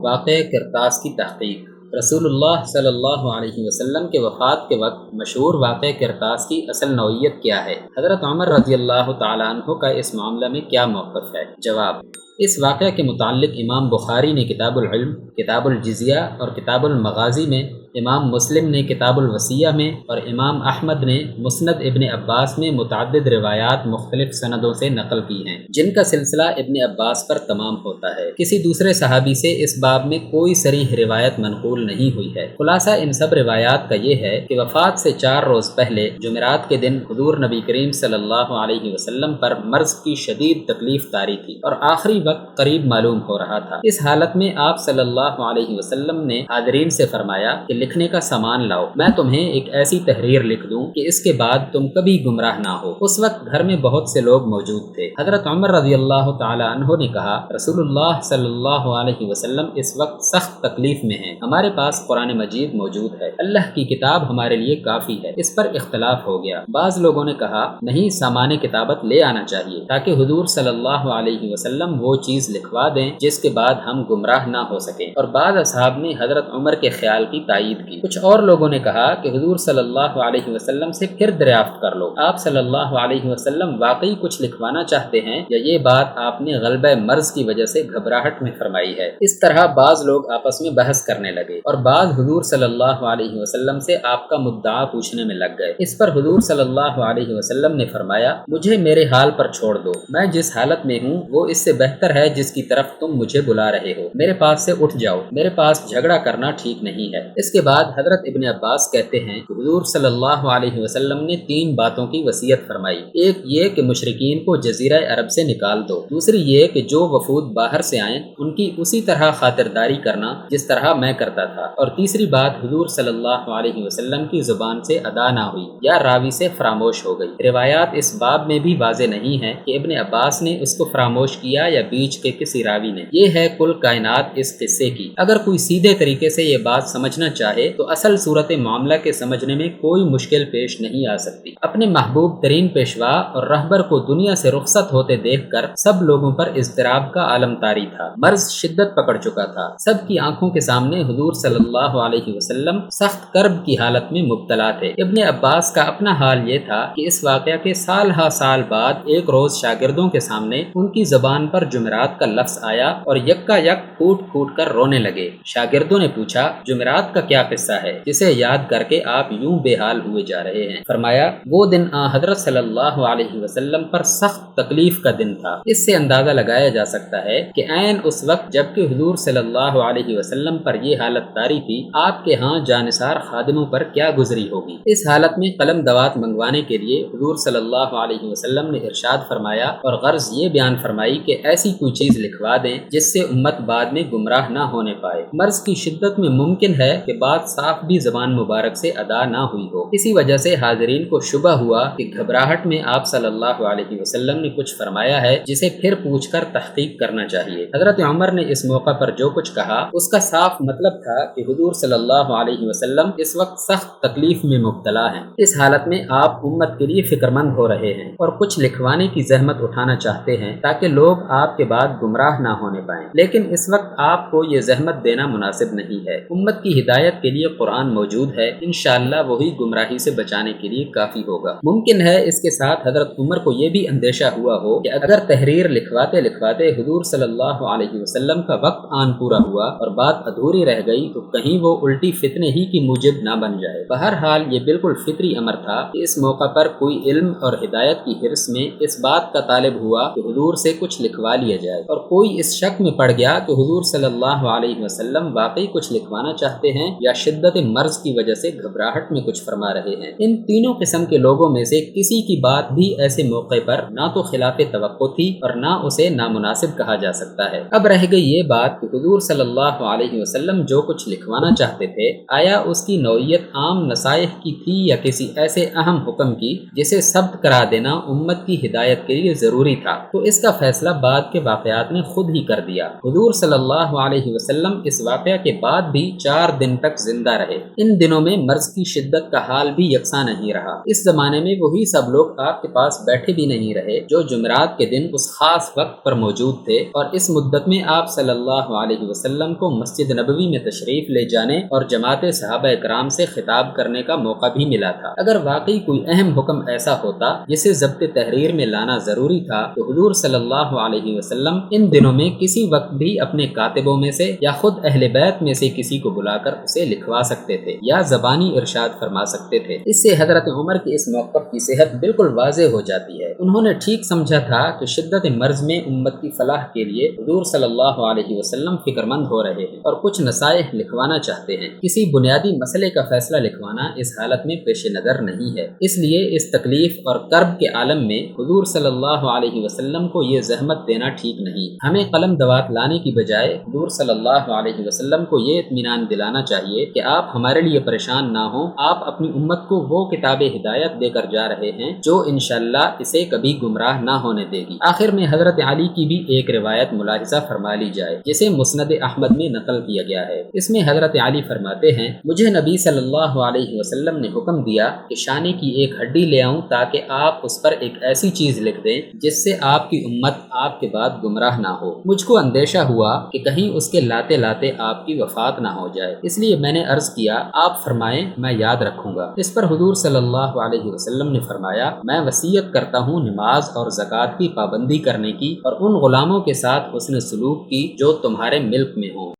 واقعہ کرتاس کی تحقیق۔ رسول اللہ صلی اللہ علیہ وسلم کے وفات کے وقت مشہور واقعہ کرتاس کی اصل نوعیت کیا ہے؟ حضرت عمر رضی اللہ تعالیٰ عنہ کا اس معاملہ میں کیا موقف ہے؟ جواب: اس واقعہ کے متعلق امام بخاری نے کتاب العلم، کتاب الجزیہ اور کتاب المغازی میں، امام مسلم نے کتاب الوصیہ میں اور امام احمد نے مسند ابن عباس میں متعدد روایات مختلف سندوں سے نقل کی ہیں، جن کا سلسلہ ابن عباس پر تمام ہوتا ہے۔ کسی دوسرے صحابی سے اس باب میں کوئی صریح روایت منقول نہیں ہوئی ہے۔ خلاصہ ان سب روایات کا یہ ہے کہ وفات سے 4 روز پہلے جمعرات کے دن حضور نبی کریم صلی اللہ علیہ وسلم پر مرض کی شدید تکلیف طاری تھی اور آخری وقت قریب معلوم ہو رہا تھا۔ اس حالت میں آپ صلی اللہ علیہ وسلم نے حاضرین سے فرمایا کہ لکھنے کا سامان لاؤ، میں تمہیں ایک ایسی تحریر لکھ دوں کہ اس کے بعد تم کبھی گمراہ نہ ہو۔ اس وقت گھر میں بہت سے لوگ موجود تھے۔ حضرت عمر رضی اللہ تعالی عنہ نے کہا، رسول اللہ صلی اللہ علیہ وسلم اس وقت سخت تکلیف میں ہیں، ہمارے پاس قرآن مجید موجود ہے، اللہ کی کتاب ہمارے لیے کافی ہے۔ اس پر اختلاف ہو گیا۔ بعض لوگوں نے کہا نہیں، سامان کتابت لے آنا چاہیے تاکہ حضور صلی اللہ علیہ وسلم وہ چیز لکھوا دیں جس کے بعد ہم گمراہ نہ ہو سکیں، اور بعض اصحاب نے حضرت عمر کے خیال کی تائید کی۔ کچھ اور لوگوں نے کہا کہ حضور صلی اللہ علیہ وسلم سے پھر دریافت کر لو، آپ صلی اللہ علیہ وسلم واقعی کچھ لکھوانا چاہتے ہیں یا یہ بات آپ نے غلبہ مرض کی وجہ سے گھبراہٹ میں فرمائی ہے۔ اس طرح بعض لوگ آپس میں بحث کرنے لگے اور بعض حضور صلی اللہ علیہ وسلم سے آپ کا مدعا پوچھنے میں لگ گئے۔ اس پر حضور صلی اللہ علیہ وسلم نے فرمایا، مجھے میرے حال پر چھوڑ دو، میں جس حالت میں ہوں وہ اس سے بہتر ہے جس کی طرف تم مجھے بلا رہے ہو، میرے پاس سے اٹھ جاؤ، میرے پاس جھگڑا کرنا ٹھیک نہیں ہے۔ اس کے بعد حضرت ابن عباس کہتے ہیں کہ حضور صلی اللہ علیہ وسلم نے 3 باتوں کی وصیت فرمائی۔ ایک یہ کہ مشرکین کو جزیرہ عرب سے نکال دو، دوسری یہ کہ جو وفود باہر سے آئیں ان کی اسی طرح خاطرداری کرنا جس طرح میں کرتا تھا، اور تیسری بات حضور صلی اللہ علیہ وسلم کی زبان سے ادا نہ ہوئی یا راوی سے فراموش ہو گئی۔ روایات اس باب میں بھی واضح نہیں ہے کہ ابن عباس نے اس کو فراموش کیا یا بیچ کے کسی راوی نے۔ یہ ہے کل کائنات اس قصے کی۔ اگر کوئی سیدھے طریقے سے یہ بات سمجھنا چاہے تو اصل صورت معاملہ کے سمجھنے میں کوئی مشکل پیش نہیں آ سکتی۔ اپنے محبوب ترین پیشوا اور رہبر کو دنیا سے رخصت ہوتے دیکھ کر سب لوگوں پر اضطراب کا عالم طاری تھا۔ مرض شدت پکڑ چکا تھا۔ سب کی آنکھوں کے سامنے حضور صلی اللہ علیہ وسلم سخت کرب کی حالت میں مبتلا تھے۔ ابن عباس کا اپنا حال یہ تھا کہ اس واقعہ کے سال ہا سال بعد ایک روز شاگردوں کے سامنے ان کی زبان پر جمعرات کا لفظ آیا اور یکا یک پھوٹ پھوٹ کر رونے لگے۔ شاگردوں نے پوچھا، جمعرات کا کیا قصہ ہے جسے یاد کر کے آپ یوں بے حال ہوئے جا رہے ہیں؟ فرمایا، وہ دن حضرت صلی اللہ علیہ وسلم پر سخت تکلیف کا دن تھا۔ اس سے اندازہ لگایا جا سکتا ہے کہ عین اس وقت جبکہ حضور صلی اللہ علیہ وسلم پر یہ حالت طاری تھی، آپ کے ہاں جانثار خادموں پر کیا گزری ہوگی۔ اس حالت میں قلم دوات منگوانے کے لیے حضور صلی اللہ علیہ وسلم نے ارشاد فرمایا اور غرض یہ بیان فرمائی کہ ایسی کوئی چیز لکھوا دیں جس سے امت بعد میں گمراہ نہ ہونے پائے۔ مرض کی شدت میں ممکن ہے کہ بات صاف بھی زبان مبارک سے ادا نہ ہوئی ہو۔ اسی وجہ سے حاضرین کو شبہ ہوا کہ گھبراہٹ میں آپ صلی اللہ علیہ وسلم نے کچھ فرمایا ہے جسے پھر پوچھ کر تحقیق کرنا چاہیے۔ حضرت عمر نے اس موقع پر جو کچھ کہا اس کا صاف مطلب تھا کہ حضور صلی اللہ علیہ وسلم اس وقت سخت تکلیف میں مبتلا ہیں۔ اس حالت میں آپ امت کے لیے فکر مند ہو رہے ہیں اور کچھ لکھوانے کی زحمت اٹھانا چاہتے ہیں تاکہ لوگ آپ کے بعد گمراہ نہ ہونے پائیں، لیکن اس وقت آپ کو یہ زحمت دینا مناسب نہیں ہے۔ امت کی ہدایت کے لیے قرآن موجود ہے، انشاءاللہ وہی گمراہی سے بچانے کے لیے کافی ہوگا۔ ممکن ہے اس کے ساتھ حضرت عمر کو یہ بھی اندیشہ ہوا ہو کہ اگر تحریر لکھواتے لکھواتے حضور صلی اللہ علیہ وسلم کا وقت آن پورا ہوا اور بات ادھوری رہ گئی تو کہیں وہ الٹی فتنے ہی کی موجب نہ بن جائے۔ بہرحال یہ بالکل فطری امر تھا کہ اس موقع پر کوئی علم اور ہدایت کی حرص میں اس بات کا طالب ہوا کہ حضور سے کچھ لکھوا لیا جائے، اور کوئی اس شک میں پڑ گیا کہ حضور صلی اللہ علیہ وسلم واقعی کچھ لکھوانا چاہتے ہیں یا شدت مرض کی وجہ سے گھبراہٹ میں کچھ فرما رہے ہیں۔ ان تینوں قسم کے لوگوں میں سے کسی کی بات بھی ایسے موقع پر نہ تو خلاف توقع تھی اور نہ اسے نامناسب کہا جا سکتا ہے۔ اب رہ گئی یہ بات کہ حضور صلی اللہ علیہ وسلم جو کچھ لکھوانا چاہتے تھے، آیا اس کی نوعیت عام نصائح کی تھی یا کسی ایسے اہم حکم کی جسے ثبت کرا دینا امت کی ہدایت کے لیے ضروری تھا؟ تو اس کا فیصلہ بعد کے واقعات نے خود ہی کر دیا۔ حضور صلی اللہ علیہ وسلم اس واقعہ کے بعد بھی 4 دن تک زندہ رہے۔ ان دنوں میں مرض کی شدت کا حال بھی یکساں نہیں رہا۔ اس زمانے میں وہی سب لوگ آپ کے پاس بیٹھے بھی نہیں رہے جو جمعرات کے دن اس خاص وقت پر موجود تھے، اور اس مدت میں آپ صلی اللہ علیہ وسلم کو کو مسجد نبوی میں تشریف لے جانے اور جماعت صحابہ کرام سے خطاب کرنے کا موقع بھی ملا تھا۔ اگر واقعی کوئی اہم حکم ایسا ہوتا جسے ضبط تحریر میں لانا ضروری تھا تو حضور صلی اللہ علیہ وسلم ان دنوں میں کسی وقت بھی اپنے کاتبوں میں سے یا خود اہل بیت میں سے کسی کو بلا کر اسے لکھوا سکتے تھے یا زبانی ارشاد فرما سکتے تھے۔ اس سے حضرت عمر کے اس موقف کی صحت بالکل واضح ہو جاتی ہے۔ انہوں نے ٹھیک سمجھا تھا کہ شدت مرض میں امت کی فلاح کے لیے حضور صلی اللہ علیہ وسلم فکر مند ہو رہے ہیں اور کچھ نصائح لکھوانا چاہتے ہیں۔ کسی بنیادی مسئلے کا فیصلہ لکھوانا اس حالت میں پیش نظر نہیں ہے، اس لیے اس تکلیف اور کرب کے عالم میں حضور صلی اللہ علیہ وسلم کو یہ زحمت دینا ٹھیک نہیں۔ ہمیں قلم دوات لانے کی بجائے حضور صلی اللہ علیہ وسلم کو یہ اطمینان دلانا چاہیے کہ آپ ہمارے لیے پریشان نہ ہوں، آپ اپنی امت کو وہ کتاب ہدایت دے کر جا رہے ہیں جو انشاءاللہ اسے کبھی گمراہ نہ ہونے دے گی۔ آخر میں حضرت علی کی بھی ایک روایت ملاحظہ فرما لی جائے جسے مسند احمد میں نقل کیا گیا ہے۔ اس میں حضرت علی فرماتے ہیں، مجھے نبی صلی اللہ علیہ وسلم نے حکم دیا کہ شانے کی ایک ہڈی لے آؤں تاکہ آپ اس پر ایک ایسی چیز لکھ دیں جس سے آپ کی امت آپ کے بعد گمراہ نہ ہو۔ مجھ کو اندیشہ ہوا کہ کہیں اس کے لاتے لاتے آپ کی وفات نہ ہو جائے، اس لیے میں نے عرض کیا آپ فرمائیں میں یاد رکھوں گا۔ اس پر حضور صلی اللہ علیہ وسلم نے فرمایا، میں وصیت کرتا ہوں نماز اور زکوٰۃ کی پابندی کرنے کی اور ان غلاموں کے ساتھ حسن سلوک کی جو تمہارے ملک میں ہوں۔